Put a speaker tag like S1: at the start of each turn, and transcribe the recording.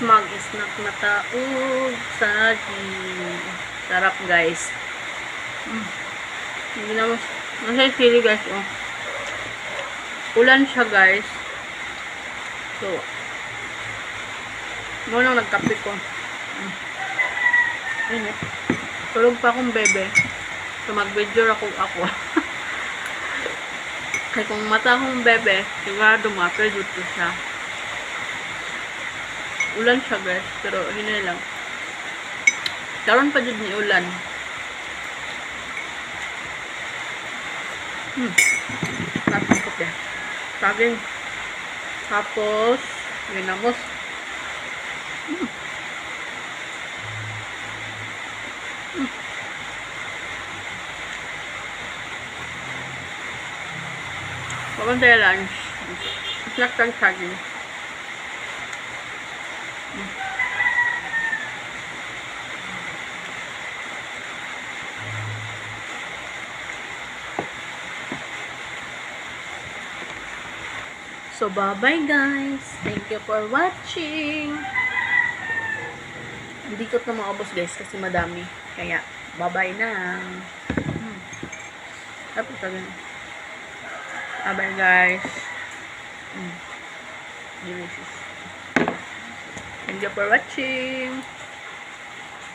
S1: Mag snack na taog saging. Sarap guys. Hindi na masaya sili guys. Oh. Ulan siya guys. So, muna nagkape ko. Ayun. Tulog pa akong bebe. So, mag-video ako. Kaya kung mata akong bebe, sigurado maperdut ko siya. Ulan siya guys, pero hinay lang. Karon pa dyan ni ulan. Tapos kape. Saging. Tapos, ginamos. Pagkanta yung lunch. Snack kang saging. So, bye-bye guys. Thank you for watching. Hindi ko ito maubos guys kasi madami. Kaya, bye-bye na. Tapos sabi na. Bye-bye guys. Delicious. Thank you for watching.